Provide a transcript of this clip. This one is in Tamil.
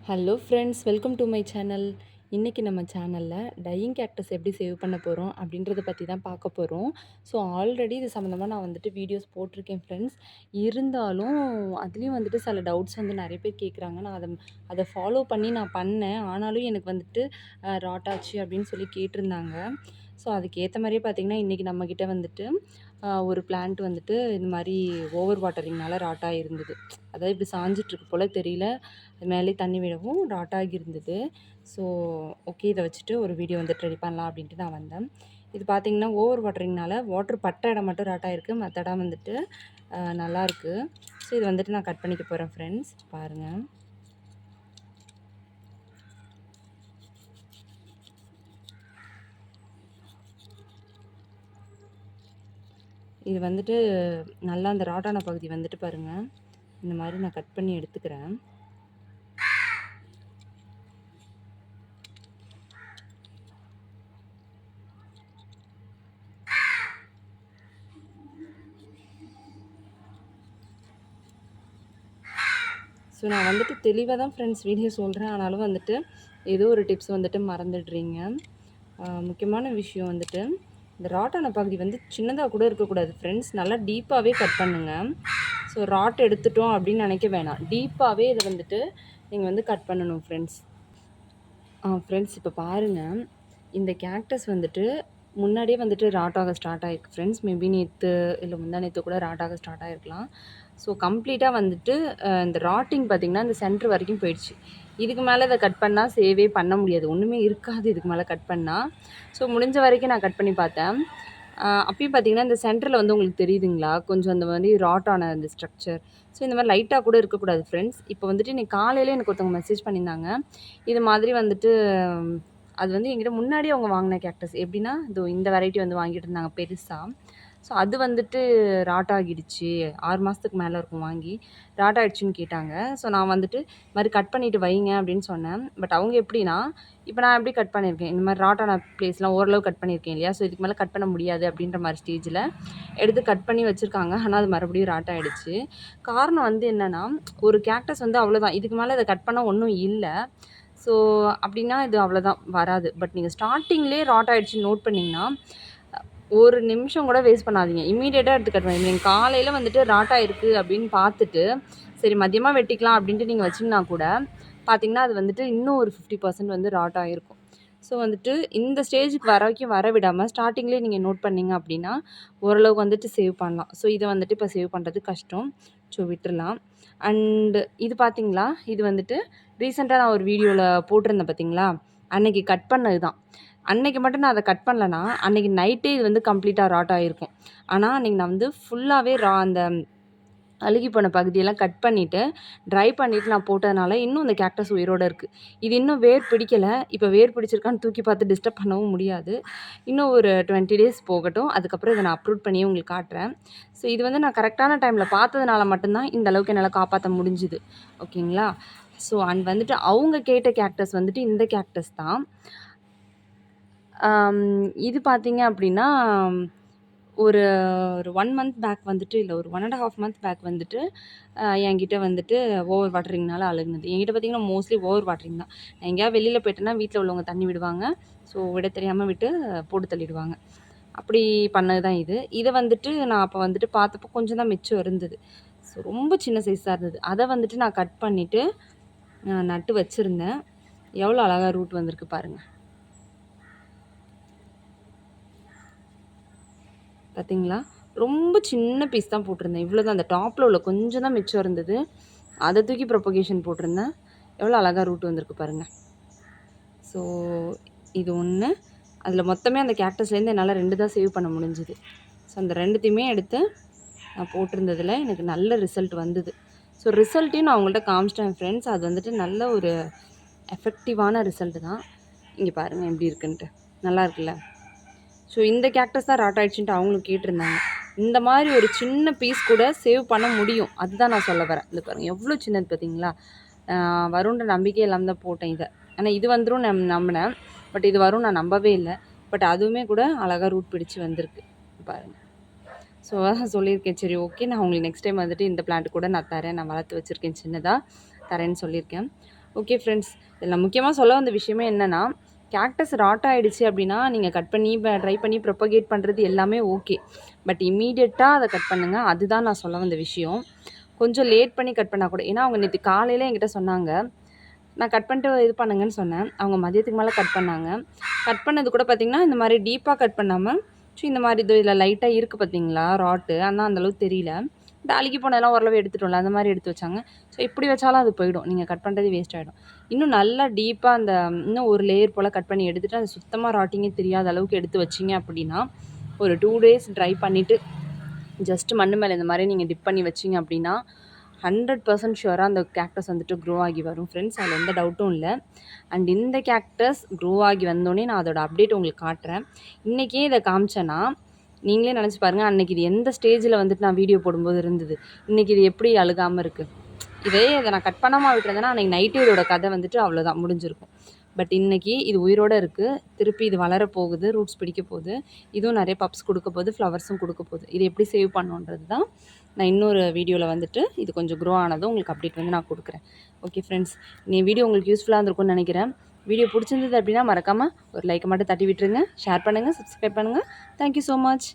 Hello friends, welcome to my channel. இன்றைக்கி நம்ம சேனலில் டையிங் கேக்டஸ் எப்படி சேவ் பண்ண போகிறோம் அப்படின்றத பற்றி தான் பார்க்க போகிறோம். ஸோ ஆல்ரெடி இது சம்மந்தமாக நான் வந்துட்டு வீடியோஸ் போட்டிருக்கேன் ஃப்ரெண்ட்ஸ். இருந்தாலும் அதுலேயும் வந்துட்டு சில டவுட்ஸ் வந்து நிறைய பேர் கேட்குறாங்க. நான் அதை ஃபாலோ பண்ணி நான் பண்ணேன். ஆனாலும் எனக்கு வந்துட்டு ராட் ஆச்சு அப்படின்னு சொல்லி கேட்டிருந்தாங்க. ஸோ அதுக்கேற்ற மாதிரியே பார்த்திங்கன்னா இன்றைக்கி நம்மக்கிட்ட வந்துட்டு ஒரு பிளான்ட் வந்துட்டு இந்த மாதிரி ஓவர் வாட்டரிங்னால ராட்டாக இருந்தது. அதாவது இப்படி சாஞ்சிட்ருக்கு போல் தெரியல, மேலே தண்ணி விடவும் ராட்டாகி இருந்தது. ஸோ ஓகே, இதை வச்சுட்டு ஒரு வீடியோ வந்துட்டு ரெடி பண்ணலாம் அப்படின்ட்டு நான் வந்தேன். இது பார்த்திங்கன்னா ஓவர் வாட்டரிங்னால வாட்டர் பட்ட இடம் மட்டும் ராட்டாக இருக்குது, மற்ற இடம் வந்துட்டு நல்லாயிருக்கு. ஸோ இது வந்துட்டு நான் கட் பண்ணிக்க போகிறேன் ஃப்ரெண்ட்ஸ், பாருங்கள். இது வந்துட்டு நல்லா அந்த ராட்டான பகுதி வந்துட்டு பாருங்கள், இந்த மாதிரி நான் கட் பண்ணி எடுத்துக்கிறேன். ஸோ நான் வந்துட்டு தெளிவாக தான் ஃப்ரெண்ட்ஸ் வீடியோ சொல்கிறேன், ஆனாலும் வந்துட்டு ஏதோ ஒரு டிப்ஸ் வந்துட்டு மறந்துடுறீங்க. முக்கியமான விஷயம் வந்துட்டு இந்த ராட்டான பகுதி வந்து சின்னதாக கூட இருக்கக்கூடாது ஃப்ரெண்ட்ஸ், நல்லா டீப்பாகவே கட் பண்ணுங்கள். ஸோ ராட் எடுத்துட்டோம் அப்படின்னு நினைக்க வேணாம், டீப்பாகவே இதை வந்துட்டு நீங்கள் வந்து கட் பண்ணணும் ஃப்ரெண்ட்ஸ். ஃப்ரெண்ட்ஸ் இப்போ பாருங்கள், இந்த கேக்டஸ் வந்துட்டு முன்னாடியே வந்துட்டு ராட்டாக ஸ்டார்ட் ஆகிருக்கு ஃப்ரெண்ட்ஸ். மேபி நேற்று இல்லை முந்தா நேற்று கூட ராட்டாக ஸ்டார்ட் ஆகிருக்கலாம். ஸோ கம்ப்ளீட்டாக வந்துட்டு இந்த ராட்டிங் பார்த்திங்கன்னா இந்த சென்டர் வரைக்கும் போயிடுச்சு. இதுக்கு மேலே இதை கட் பண்ணால் சேவே பண்ண முடியாது, ஒன்றுமே இருக்காது இதுக்கு மேலே கட் பண்ணால். ஸோ முடிஞ்ச வரைக்கும் நான் கட் பண்ணி பார்த்தேன். அப்பயும் பார்த்திங்கன்னா இந்த சென்டரில் வந்து உங்களுக்கு தெரியுதுங்களா, கொஞ்சம் அந்த மாதிரி ராட்டான அந்த ஸ்ட்ரக்சர். ஸோ இந்த மாதிரி லைட்டாக கூட இருக்கக்கூடாது ஃப்ரெண்ட்ஸ். இப்போ வந்துட்டு இன்றைக்கி காலையில் எனக்கு ஒருத்தவங்க மெசேஜ் பண்ணியிருந்தாங்க, இது மாதிரி வந்துட்டு அது வந்து என்கிட்ட முன்னாடியே அவங்க வாங்கின கேக்டஸ். எப்படின்னா இந்த வெரைட்டி வந்து வாங்கிட்டு இருந்தாங்க பெருசாக. ஸோ அது வந்துட்டு ராட்டாகிடுச்சு, 6 மாதத்துக்கு மேலே இருக்கும் வாங்கி, ராட்டாகிடுச்சின்னு கேட்டாங்க. ஸோ நான் வந்துட்டு இது மாதிரி கட் பண்ணிவிட்டு வைங்க அப்படின்னு சொன்னேன். பட் அவங்க எப்படின்னா, இப்போ நான் எப்படி கட் பண்ணியிருக்கேன், இந்த மாதிரி ராட்டான ப்ளேஸ்லாம் ஓரளவு கட் பண்ணியிருக்கேன் இல்லையா, ஸோ இதுக்கு மேலே கட் பண்ண முடியாது அப்படின்ற மாதிரி ஸ்டேஜில் எடுத்து கட் பண்ணி வச்சுருக்காங்க. ஆனால் அது மறுபடியும் ராட்டாகிடுச்சு. காரணம் வந்து என்னென்னா, ஒரு கேக்டஸ் வந்து அவ்வளோதான், இதுக்கு மேலே இதை கட் பண்ண ஒன்றும் இல்லை. ஸோ அப்படின்னா இது அவ்வளோதான் வராது. பட் நீங்கள் ஸ்டார்டிங்லேயே ராட் ஆகிடுச்சின்னு நோட் பண்ணிங்கன்னா ஒரு நிமிஷம் கூட வேஸ்ட் பண்ணாதீங்க, இமீடியட்டாக எடுத்து கட் பண்ணுங்க. நீங்கள் காலையில் வந்துட்டு ராட்டா இருக்குது அப்படின்னு பார்த்துட்டு சரி மதியமாக வெட்டிக்கலாம் அப்படின்ட்டு நீங்கள் வச்சிங்கன்னா கூட பார்த்திங்கன்னா அது வந்துட்டு இன்னும் ஒரு 50% வந்து ராட் ஆகிருக்கும். ஸோ வந்துட்டு இந்த ஸ்டேஜுக்கு வரைக்கும் வர விடாமல் ஸ்டார்டிங்லேயே நீங்கள் நோட் பண்ணிங்க அப்படின்னா ஓரளவுக்கு வந்துட்டு சேவ் பண்ணலாம். ஸோ இதை வந்துட்டு இப்போ சேவ் பண்ணுறது கஷ்டம், ஸோ விட்டுறலாம். அண்டு இது பார்த்திங்களா, இது வந்துட்டு ரீசெண்டாக நான் ஒரு வீடியோவில் போட்டிருந்தேன் பார்த்திங்களா, அன்றைக்கி கட் பண்ணது தான். அன்றைக்கி மட்டும் நான் அதை கட் பண்ணலன்னா அன்றைக்கி நைட்டே இது வந்து கம்ப்ளீட்டாக ராட் ஆகிருக்கும். ஆனால் அன்றைக்கி நான் வந்து ஃபுல்லாகவே அந்த அழுகி போன பகுதியெல்லாம் கட் பண்ணிவிட்டு ட்ரை பண்ணிவிட்டு நான் போட்டதுனால இன்னும் இந்த கேக்டஸ் உயிரோடு இருக்குது. இது இன்னும் வேர் பிடிக்கலை. இப்போ வேர் பிடிச்சிருக்கான்னு தூக்கி பார்த்து டிஸ்டர்ப் பண்ணவும் முடியாது. இன்னும் ஒரு 20 டேஸ் போகட்டும், அதுக்கப்புறம் இதை நான் அப்லோட் பண்ணியே உங்களுக்கு காட்டுறேன். ஸோ இது வந்து நான் கரெக்டான டைமில் பார்த்ததுனால மட்டும்தான் இந்த அளவுக்கு என்னால் காப்பாற்ற முடிஞ்சுது, ஓகேங்களா. ஸோ அண்ட் வந்துட்டு அவங்க கேட்ட கேக்டஸ் வந்துட்டு இந்த கேக்டஸ் தான். இது பார்த்திங்க அப்படின்னா ஒரு 1 மந்த் பேக் வந்துட்டு, இல்லை ஒரு 1.5 மந்த் பேக் வந்துட்டு என்கிட்ட வந்துட்டு ஓவர் வாட்டரிங்னால அழுகுனது. என்கிட்ட பார்த்திங்கன்னா மோஸ்ட்லி ஓவர் வாட்டரிங் தான். நான் எங்கேயாவது வெளியில் போய்ட்டேன்னா வீட்டில் உள்ளவங்க தண்ணி விடுவாங்க, ஸோ விட தெரியாமல் விட்டு போட்டு தள்ளிடுவாங்க. அப்படி பண்ணது தான் இது. இதை வந்துட்டு நான் அப்போ வந்துட்டு பார்த்தப்போ கொஞ்சம் தான் மிச்சம் இருந்தது. ஸோ ரொம்ப சின்ன சைஸாக இருந்தது. அதை வந்துட்டு நான் கட் பண்ணிவிட்டு நட்டு வச்சுருந்தேன். எவ்வளோ அழகாக ரூட் வந்திருக்கு பாருங்கள், பார்த்தீங்களா. ரொம்ப சின்ன பீஸ் தான் போட்டிருந்தேன், இவ்வளோ தான். அந்த டாப்பில் உள்ள கொஞ்சம் தான் மிச்சம் இருந்தது, அதை தூக்கி ப்ரொபகேஷன் போட்டிருந்தேன். எவ்வளோ அழகாக ரூட் வந்திருக்கு பாருங்கள். ஸோ இது ஒன்று. அதில் மொத்தமே அந்த கேக்டஸ்லேருந்து என்னால் 2 தான் சேவ் பண்ண முடிஞ்சுது. ஸோ அந்த 2த்தையுமே எடுத்து நான் போட்டிருந்ததில் எனக்கு நல்ல ரிசல்ட் வந்தது. ஸோ ரிசல்ட்டையும் நான் உங்கள்கிட்ட காமிச்சிட்டேன் ஃப்ரெண்ட்ஸ். அது வந்துட்டு நல்ல ஒரு எஃபெக்டிவான ரிசல்ட்டு தான். இங்கே பாருங்கள் எப்படி இருக்குன்ட்டு, நல்லா இருக்குல்ல. ஸோ இந்த கேக்டஸ் தான் ராட் ஆகிடுச்சின்ட்டு அவங்களும் கேட்டிருந்தாங்க. இந்த மாதிரி ஒரு சின்ன பீஸ் கூட சேவ் பண்ண முடியும், அதுதான் நான் சொல்ல வரேன். இது பாருங்கள் எவ்வளோ சின்னது பார்த்தீங்களா. வரும்ன்ற நம்பிக்கை இல்லாமல் தான் போட்டேன் இதை. ஆனால் இது வந்துடும் நம்பினேன், பட் இது வரும் நான் நம்பவே இல்லை. பட் அதுவுமே கூட அழகாக ரூட் பிடிச்சி வந்திருக்கு பாருங்கள். ஸோ சொல்லியிருக்கேன், சரி ஓகே நான் உங்களுக்கு நெக்ஸ்ட் டைம் வந்துட்டு இந்த பிளான்ட் கூட நான் தரேன், நான் வளர்த்து வச்சுருக்கேன் சின்னதாக தரேன்னு சொல்லியிருக்கேன். ஓகே ஃப்ரெண்ட்ஸ், இதில் நான் முக்கியமாக சொல்ல வந்த விஷயமே என்னென்னா, கேக்டஸ் ராட் ஆகிடுச்சு அப்படின்னா நீங்கள் கட் பண்ணி ட்ரை பண்ணி ப்ரொப்பகேட் பண்ணுறது எல்லாமே ஓகே. பட் இம்மீடியட்டாக அதை கட் பண்ணுங்கள். அதுதான் நான் சொல்ல வந்த விஷயம். கொஞ்சம் லேட் பண்ணி கட் பண்ணால் கூட, ஏன்னா அவங்க நேற்று காலையில் என்கிட்ட சொன்னாங்க, நான் கட் பண்ணிட்டு இது பண்ணுங்கன்னு சொன்னேன். அவங்க மதியத்துக்கு மேலே கட் பண்ணாங்க. கட் பண்ணது கூட பார்த்திங்கன்னா இந்த மாதிரி டீப்பாக கட் பண்ணாமல் இந்த மாதிரி இது இதில் லைட்டாக இருக்குது பார்த்தீங்களா ராட்டு, ஆனால் அந்தளவுக்கு தெரியல. இந்த அழுகி போனதெல்லாம் ஓரளவு எடுத்துட்டோம்ல, அந்த மாதிரி எடுத்து வச்சாங்க. ஸோ இப்படி வச்சாலும் அது போயிடும், நீங்கள் கட் பண்ணுறது வேஸ்ட் ஆகிடும். இன்னும் நல்லா டீப்பாக அந்த இன்னும் ஒரு லேயர் போல் கட் பண்ணி எடுத்துகிட்டு அது சுத்தமாக ராட்டிங்கே தெரியாத அளவுக்கு எடுத்து வச்சிங்க அப்படின்னா ஒரு 2 days ட்ரை பண்ணிவிட்டு ஜஸ்ட் மண்ணு மேலே இந்த மாதிரி நீங்கள் டிப் பண்ணி வச்சிங்க அப்படின்னா 100% ஷுவராக அந்த கேக்டஸ் வந்துட்டு க்ரோ ஆகி வரும் ஃப்ரெண்ட்ஸ். அதில் எந்த டவுட்டும் இல்லை. அண்ட் இந்த கேக்டஸ் க்ரோ ஆகி வந்தோடனே நான் அதோட அப்டேட் உங்களுக்கு காட்டுறேன். இன்றைக்கே இதை காமிச்சேன்னா நீங்களே நினச்சி பாருங்கள், அன்றைக்கி இது எந்த ஸ்டேஜில் வந்துட்டு நான் வீடியோ போடும்போது இருந்தது, இன்றைக்கி இது எப்படி அழுகாமல் இருக்குது. இதை நான் கட் பண்ணாமல் விட்டுருந்தேன்னா அன்றைக்கி நைட்டு இதோட கதை வந்துட்டு அவ்வளோதான் முடிஞ்சிருக்கும். பட் இன்றைக்கி இது உயிரோடு இருக்குது. திருப்பி இது வளரப்போகுது, ரூட்ஸ் பிடிக்க போகுது, இதுவும் நிறைய பப்ஸ் கொடுக்க போகுது, ஃப்ளவர்ஸும் கொடுக்க போகுது. இது எப்படி சேவ் பண்ணுன்றது தான் நான் இன்னொரு வீடியோவில் வந்துட்டு இது கொஞ்சம் க்ரோ ஆனதும் உங்களுக்கு அப்டேட் வந்து நான் கொடுக்குறேன். ஓகே ஃப்ரெண்ட்ஸ், நீ வீடியோ உங்களுக்கு யூஸ்ஃபுல்லாக இருந்திருக்கும்னு நினைக்கிறேன். வீடியோ பிடிச்சிருந்தது அப்படின்னா மறக்காமல் ஒரு லைக்கை மட்டும் தட்டி விட்டுருங்க. ஷேர் பண்ணுங்கள், சப்ஸ்கிரைப் பண்ணுங்கள். Thank you so much.